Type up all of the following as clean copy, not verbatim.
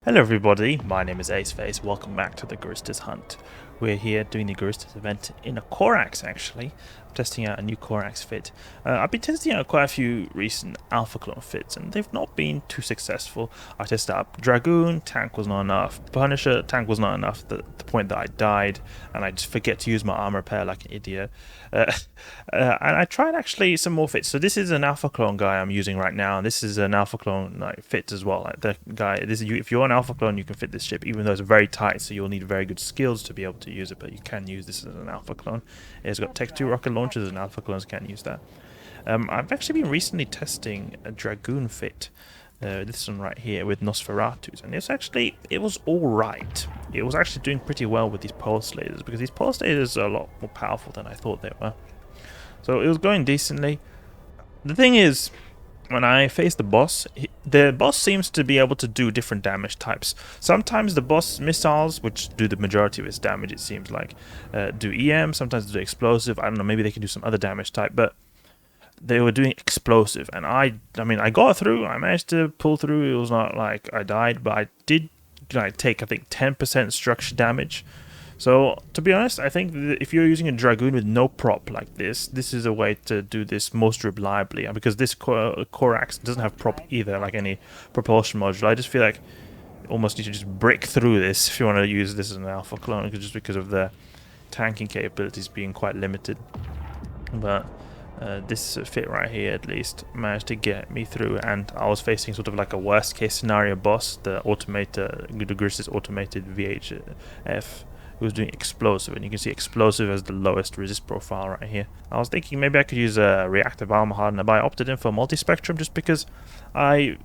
Hello everybody, my name is Aceface. Welcome back to the Guristas hunt. We're here doing the Guristas event in a Corax actually. I'm testing out a new Corax fit. I've been testing out quite a few recent Alpha Clone fits and they've not been too successful. I tested out Dragoon, tank was not enough. Punisher, tank was not enough to the point that I died and I just forget to use my armor repair like an idiot. And I tried actually some more fits. So this is an Alpha Clone guy I'm using right now. This is an Alpha Clone fit as well. Like the guy, if you're an Alpha Clone, you can fit this ship, even though it's very tight. So you'll need very good skills to be able to use it. But you can use this as an Alpha Clone. It's got Tech 2 rocket launchers, and Alpha Clones can't use that. I've actually been recently testing a Dragoon fit. This one right here with Nosferatus, and it was alright. It was actually doing pretty well with these pulse lasers, because these pulse lasers are a lot more powerful than I thought they were. So it was going decently. The thing is, when I face the boss seems to be able to do different damage types. Sometimes the boss missiles, which do the majority of its damage, it seems like, do EM, sometimes they do explosive. I don't know, maybe they can do some other damage type, but they were doing explosive, and I mean, I got through. I managed to pull through. It was not like I died, but I did take, I think, 10% structure damage. So, to be honest, I think that if you're using a Dragoon with no prop like this is a way to do this most reliably. And because this Corax doesn't have prop either, like any propulsion module, I just feel like you almost need to just break through this if you want to use this as an Alpha Clone, just because of the tanking capabilities being quite limited. But this fit right here at least managed to get me through, and I was facing sort of like a worst case scenario boss, the Guristas automated VHF, who was doing explosive, and you can see explosive as the lowest resist profile right here. I was thinking maybe I could use a reactive armor hardener, but I opted in for Multispectrum just because I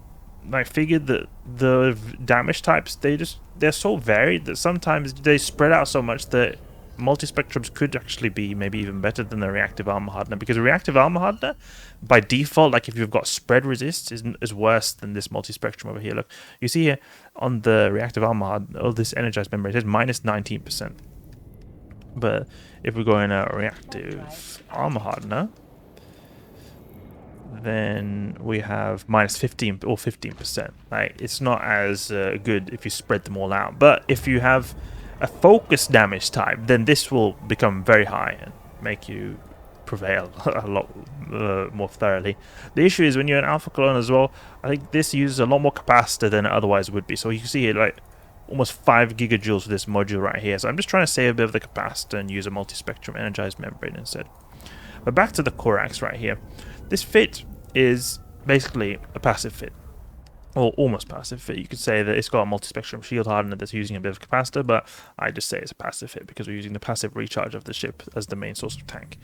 figured that the damage types, they're so varied that sometimes they spread out so much that Multispectrums could actually be maybe even better than the reactive armor hardener, because a reactive armor hardener by default, like if you've got spread resist, is worse than this Multispectrum over here. Look, you see here on the reactive armor hardener, this energized membrane, it says minus 19%, but if we go in a reactive armor hardener, then we have minus 15 or 15%. Like, it's not as good if you spread them all out, but if you have a focus damage type, then this will become very high and make you prevail a lot more thoroughly. The issue is when you're an Alpha Clone as well, I think this uses a lot more capacitor than it otherwise would be. So you can see here, like, almost 5 gigajoules for this module right here. So I'm just trying to save a bit of the capacitor and use a multispectrum energized membrane instead. But back to the Corax right here. This fit is basically a passive fit. Or almost passive fit. You could say that it's got a multispectrum shield hardener that's using a bit of capacitor, but I just say it's a passive fit because we're using the passive recharge of the ship as the main source of tank.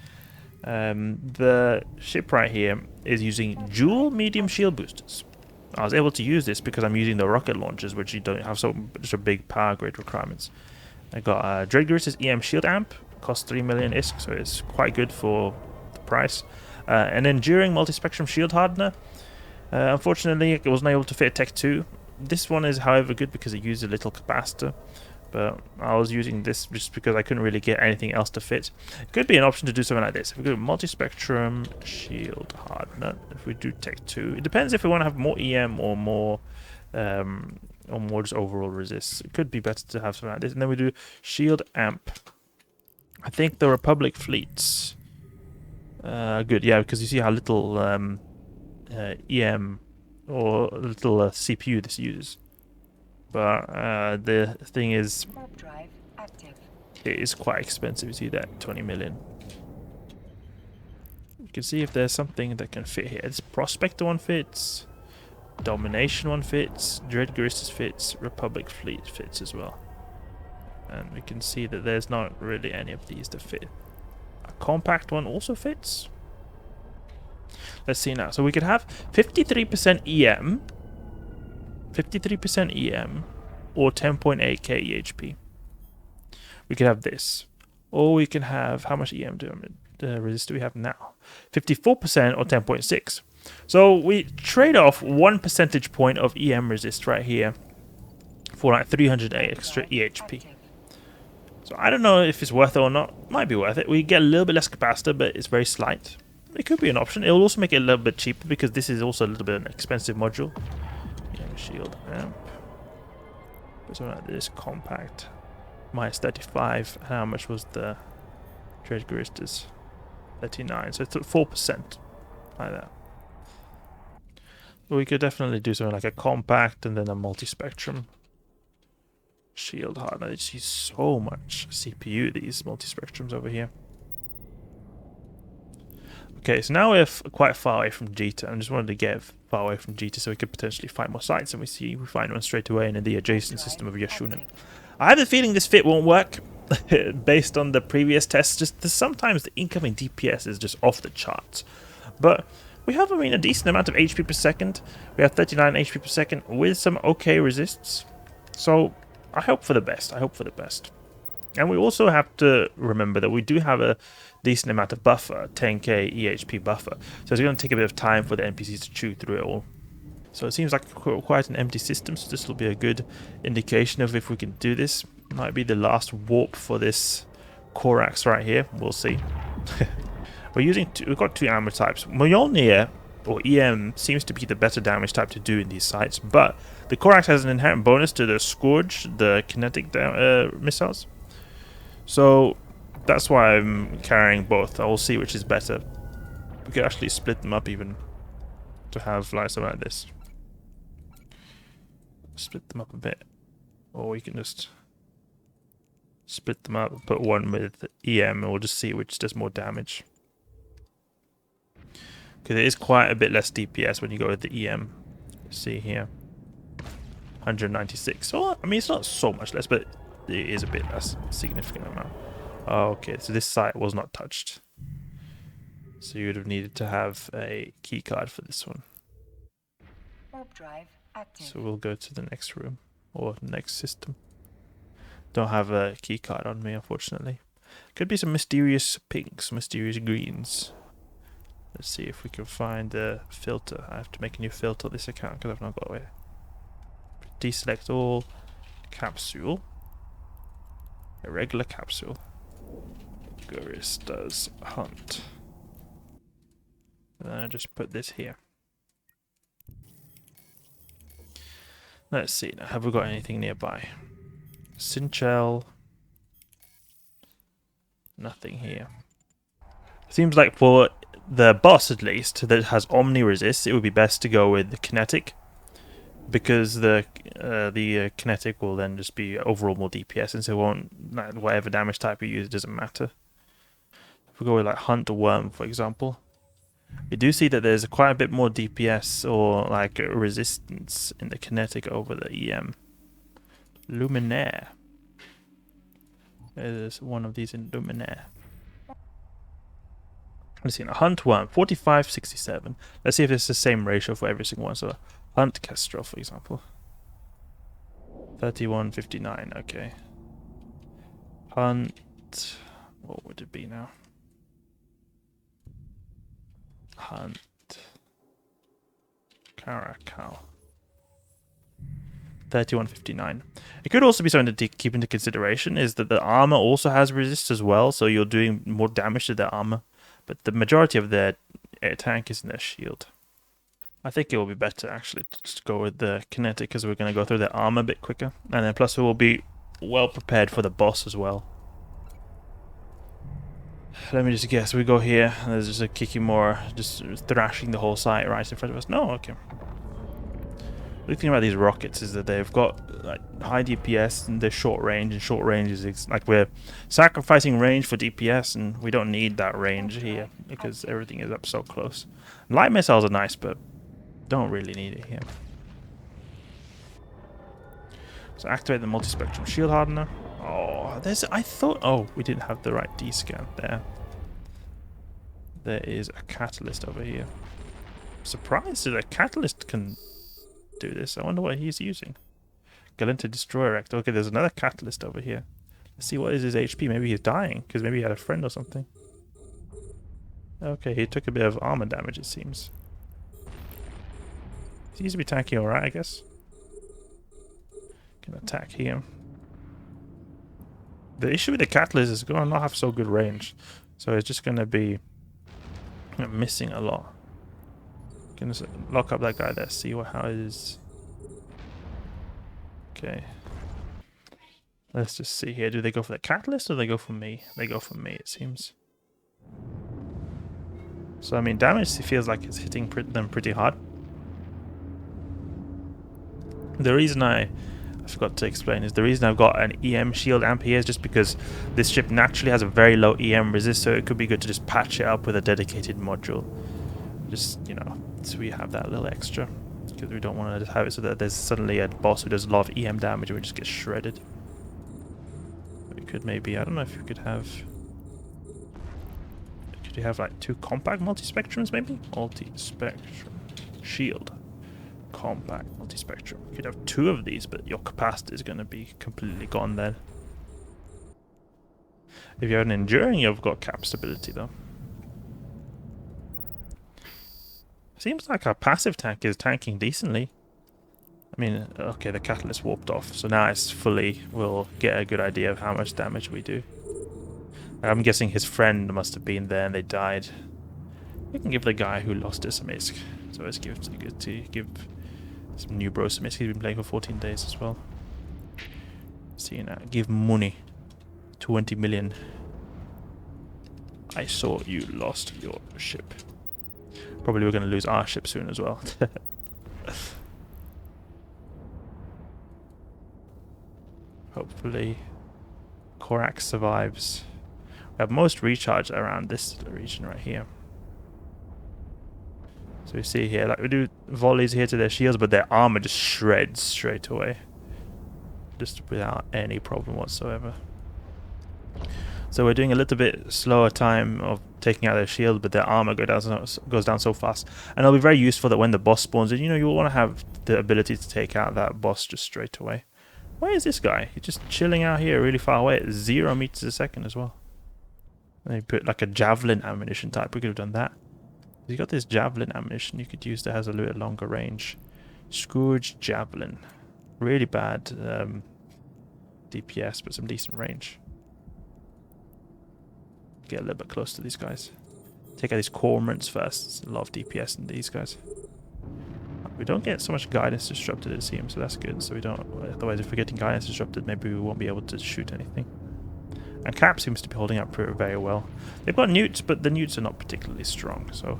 The ship right here is using dual medium shield boosters. I was able to use this because I'm using the rocket launchers, which you don't have such a big power grid requirements. I got Guristas EM shield amp, costs 3 million ISK, so it's quite good for the price. And then during multispectrum shield hardener, unfortunately, it wasn't able to fit a Tech 2. This one is, however, good because it used a little capacitor, but I was using this just because I couldn't really get anything else to fit. It could be an option to do something like this. If we go multispectrum shield hardener, if we do Tech 2, it depends if we want to have more EM or more just overall resist. It could be better to have something like this. And then we do shield amp. I think the Republic fleets good, yeah, because you see how little EM or little CPU this uses. But the thing is, it is quite expensive. You see that 20 million. You can see if there's something that can fit here. This Prospector one fits, Domination one fits, Dread Guristas fits, Republic fleet fits as well. And we can see that there's not really any of these that fit. A compact one also fits. Let's see now. So we could have 53% EM, 53% EM, or 10.8k EHP. We could have this, or we can have, how much EM resist do we have now? 54% or 10.6. So we trade off 1 percentage point of EM resist right here for like 300 extra EHP. So I don't know if it's worth it or not. Might be worth it. We get a little bit less capacitor, but it's very slight. It could be an option. It will also make it a little bit cheaper because this is also a little bit an expensive module. Yeah, shield amp. But something like this, compact. Minus 35. How much was the trade Guristas? 39. So it's at 4%. Like that. We could definitely do something like a compact and then a multispectrum. Shield hardener. You see so much CPU, these multispectrums over here. Okay, so now we're quite far away from Jita. I just wanted to get far away from Jita so we could potentially find more sites, and we find one straight away in the adjacent system of Yashunan. I have a feeling this fit won't work based on the previous tests. Just sometimes the incoming DPS is just off the charts. But we have, a decent amount of HP per second. We have 39 HP per second with some okay resists. So I hope for the best. And we also have to remember that we do have a decent amount of buffer, 10k EHP buffer. So it's going to take a bit of time for the NPCs to chew through it all. So it seems like quite an empty system, so this will be a good indication of if we can do this. Might be the last warp for this Corax right here. We'll see. We've got two armor types. Mjolnir, or EM, seems to be the better damage type to do in these sites, but the Corax has an inherent bonus to the Scourge, the kinetic missiles. So that's why I'm carrying both. I will see which is better. We could actually split them up even to have like something like this. Split them up a bit. Or we can just split them up and put one with EM and we'll just see which does more damage. Because it is quite a bit less DPS when you go with the EM. See here. 196. So, I mean, it's not so much less, but it is a bit less. Significant amount. Okay, so this site was not touched. So you would have needed to have a key card for this one. Warp drive active. So we'll go to the next room. Or next system. Don't have a key card on me, unfortunately. Could be some mysterious pinks, mysterious greens. Let's see if we can find a filter. I have to make a new filter on this account because I've not got it. Deselect all. Capsule. A regular capsule. Guristas hunt. And then I just put this here. Let's see now. Have we got anything nearby? Sinchel. Nothing here. Seems like for the boss at least that has Omni resist, it would be best to go with the kinetic, because the kinetic will then just be overall more DPS, and so it won't, whatever damage type you use doesn't matter. If we go with like Hunt or Worm, for example, we do see that there's quite a bit more DPS or like resistance in the kinetic over the EM. Luminaire. There's one of these in Luminaire. Let's see, a Hunt Worm, 45-67. Let's see if it's the same ratio for every single one. So Hunt Kestrel, for example. 31-59, okay. Hunt, what would it be now? Hunt Caracal. 31-59. It could also be something to keep into consideration is that the armor also has resist as well, so you're doing more damage to their armor. But the majority of their tank is in their shield. I think it will be better actually to just go with the kinetic because we're going to go through their armor a bit quicker. And then plus we will be well prepared for the boss as well. Let me just guess, we go here and there's just a Kikimora just thrashing the whole site right in front of us. No, okay. The thing about these rockets is that they've got like high DPS and they're short range, and short range is like we're sacrificing range for DPS, and we don't need that range here because everything is up so close. Light missiles are nice, but don't really need it here. So activate the multispectrum shield hardener. Oh, we didn't have the right D scan there. There is a catalyst over here. I'm surprised that a catalyst can do this. I wonder what he's using. Galenta Destroyer Act. Okay, there's another catalyst over here. Let's see what is his HP. Maybe he's dying because maybe he had a friend or something. Okay, he took a bit of armor damage, it seems. He seems to be tanking alright, I guess. Can attack here. The issue with the catalyst is going to not have so good range, so it's just going to be missing a lot. Can just lock up that guy there, see how it is. Okay. Let's just see here. Do they go for the catalyst or they go for me? They go for me, it seems. So, I mean, damage feels like it's hitting them pretty hard. The reason I forgot to explain is the reason I've got an EM shield amp here is just because this ship naturally has a very low EM resist, so it could be good to just patch it up with a dedicated module. Just, you know, so we have that little extra. Because we don't want to just have it so that there's suddenly a boss who does a lot of EM damage and we just get shredded. We could maybe, I don't know if we could have... Could you have like 2 compact multispectrums maybe? Multispectrum. Shield. Compact multispectrum. You could have 2 of these, but your capacity is going to be completely gone then. If you have an enduring, you've got cap stability though. Seems like our passive tank is tanking decently. I mean, okay, the catalyst warped off, so now it's fully, we'll get a good idea of how much damage we do. I'm guessing his friend must have been there and they died. We can give the guy who lost it some ISK. So let's give some new bro some ISK. He's been playing for 14 days as well. See now, give money. 20 million. I saw you lost your ship. Probably we're going to lose our ship soon as well. Hopefully Corax survives. We have most recharge around this region right here. So we see here, like we do volleys here to their shields, but their armor just shreds straight away. Just without any problem whatsoever. So we're doing a little bit slower time of taking out their shield, but their armor goes down so fast. And it'll be very useful that when the boss spawns in, you know, you'll want to have the ability to take out that boss just straight away. Where is this guy? He's just chilling out here really far away at 0 meters a second as well. And they put like a javelin ammunition type. We could have done that. You got this javelin ammunition you could use that has a little longer range. Scourge javelin. Really bad DPS, but some decent range. Get a little bit close to these guys. Take out these cormorants first. There's a lot of DPS in these guys. We don't get so much guidance disrupted, it seems, so that's good. So we don't. Otherwise, if we're getting guidance disrupted, maybe we won't be able to shoot anything. And Cap seems to be holding up very well. They've got newts, but the newts are not particularly strong. So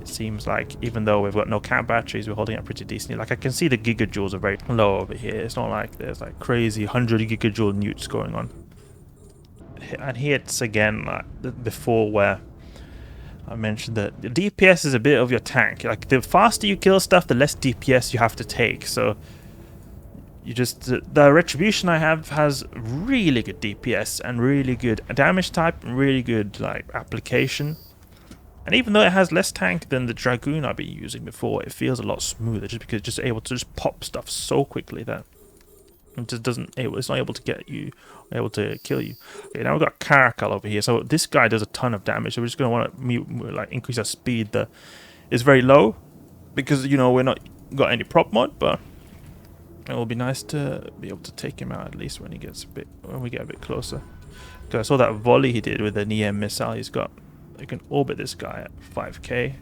it seems like even though we've got no Cap batteries, we're holding up pretty decently. Like I can see the gigajoules are very low over here. It's not like there's like crazy 100 gigajoule newts going on. And here it's again like before where I mentioned that the DPS is a bit of your tank. Like the faster you kill stuff, the less DPS you have to take. So you just the retribution I have has really good DPS and really good damage type and really good like application. And even though it has less tank than the Dragoon I've been using before, it feels a lot smoother just because it's just able to just pop stuff so quickly that it just it's not able to get you, able to kill you. Okay, now we've got Caracal over here. So this guy does a ton of damage. So we're just going to want to like increase our speed. It's very low because, you know, we're not got any prop mod, but it will be nice to be able to take him out at least when we get a bit closer. Because I saw that volley he did with an EM missile. You can orbit this guy at 5k.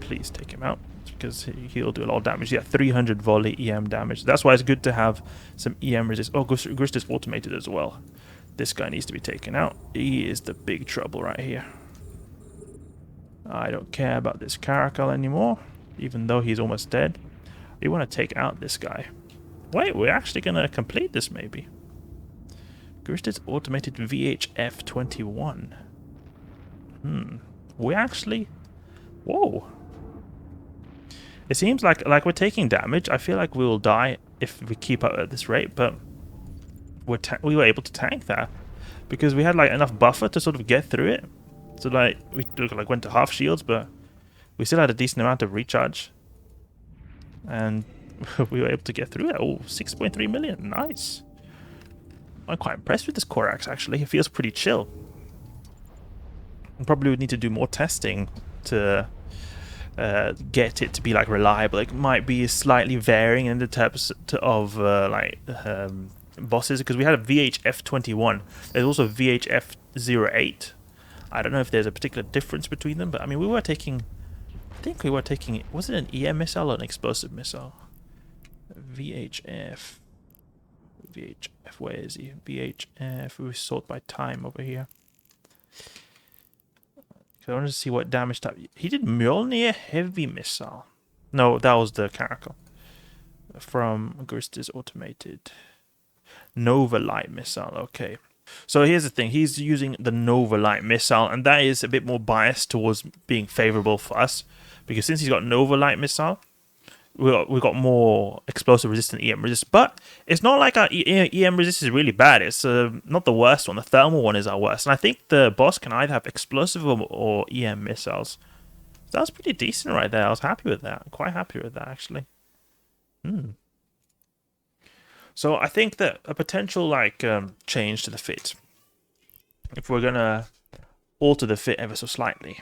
Please take him out. Because he'll do a lot of damage. Yeah, 300 volley EM damage. That's why it's good to have some EM resist. Oh, Guristas automated as well. This guy needs to be taken out. He is the big trouble right here. I don't care about this Caracal anymore, even though he's almost dead. We want to take out this guy. Wait, we're actually going to complete this maybe. Guristas automated VHF 21. We actually... Whoa. It seems like we're taking damage. I feel like we will die if we keep up at this rate, but we were able to tank that because we had like enough buffer to sort of get through it. So like we like went to half shields, but we still had a decent amount of recharge, and we were able to get through it. Oh, 6.3 million, nice. I'm quite impressed with this Corax actually. It feels pretty chill. And probably would need to do more testing to get it to be like reliable. It might be slightly varying in the types of bosses because we had a VHF 21. There's also VHF 08. I don't know if there's a particular difference between them, but I mean I think we were taking, was it an EM missile or an explosive missile? VHF. VHF, where is he? VHF, we sort by time over here. I want to see what damage type. He did Mjolnir Heavy Missile. No, that was the character. From Guristas Automated. Nova Light Missile, okay. So here's the thing, he's using the Nova Light Missile, and that is a bit more biased towards being favorable for us. Because since he's got Nova Light Missile, we got more explosive resistant EM resist, but it's not like our EM resist is really bad. It's not the worst one. The thermal one is our worst, and I think the boss can either have explosive or EM missiles. So that was pretty decent right there. I was happy with that. I'm quite happy with that actually. So I think that a potential change to the fit, if we're gonna alter the fit ever so slightly.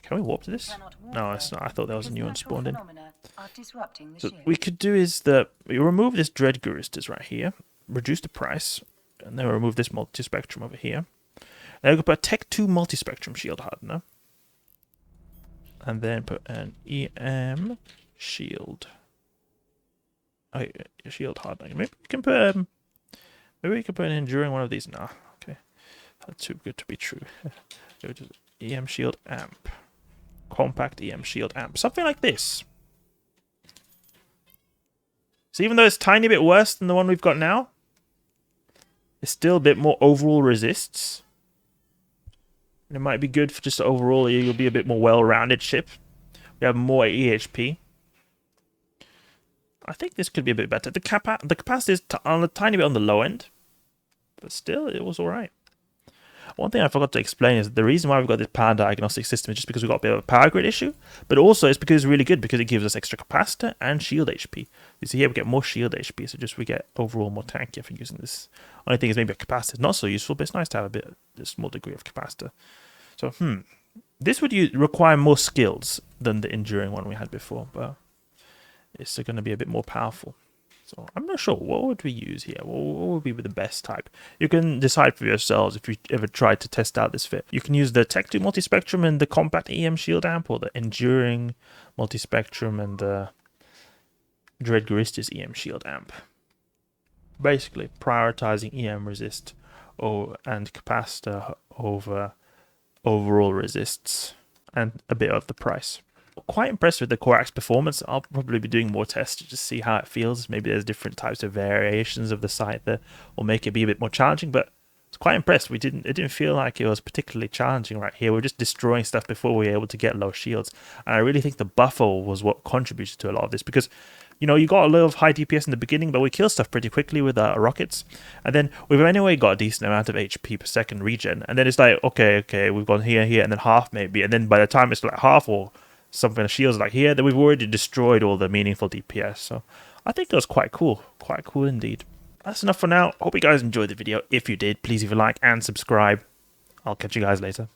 Can we warp to this? No, it's not. I thought there was a new one spawned in. So what we could do is that we remove this Dread Guristas right here, reduce the price, and then remove this Multispectrum over here. Then we could put a Tech 2 Multispectrum Shield Hardener. And then put an EM Shield. Oh, Shield Hardener. Maybe we can put an Enduring one of these. No, okay. That's too good to be true. Go to EM Shield Amp. Compact EM Shield Amp. Something like this. So even though it's a tiny bit worse than the one we've got now, it's still a bit more overall resists. And it might be good for just overall, you'll be a bit more well-rounded ship. We have more EHP. I think this could be a bit better. The capacity is a tiny bit on the low end, but still, it was alright. One thing I forgot to explain is the reason why we've got this power diagnostic system is just because we've got a bit of a power grid issue, but also it's because it's really good because it gives us extra capacitor and shield HP. You see here we get more shield HP, so just we get overall more tankier for using this. Only thing is maybe a capacitor is not so useful, but it's nice to have a small degree of capacitor. So this would require more skills than the enduring one we had before, but it's going to be a bit more powerful. So I'm not sure, what would we use here? What would be the best type? You can decide for yourselves if you ever tried to test out this fit. You can use the Tech 2 Multispectrum and the Compact EM Shield Amp, or the Enduring Multispectrum and the Dread Guristas EM Shield Amp. Basically, prioritizing EM resist and capacitor over overall resists, and a bit of the price. Quite impressed with the Corax performance. I'll probably be doing more tests to just see how it feels. Maybe there's different types of variations of the site that will make it be a bit more challenging, but I was quite impressed. It didn't feel like it was particularly challenging right here. We're just destroying stuff before we were able to get low shields. And I really think the buffer was what contributed to a lot of this, because you know, you got a little of high DPS in the beginning, but we kill stuff pretty quickly with our rockets. And then we've anyway got a decent amount of HP per second regen. And then it's like, okay, we've gone here, and then half maybe. And then by the time it's like half or something of shields like here, then we've already destroyed all the meaningful DPS. So I think that was quite cool indeed. That's enough for now. Hope you guys enjoyed the video. If you did, please leave a like and subscribe. I'll catch you guys later.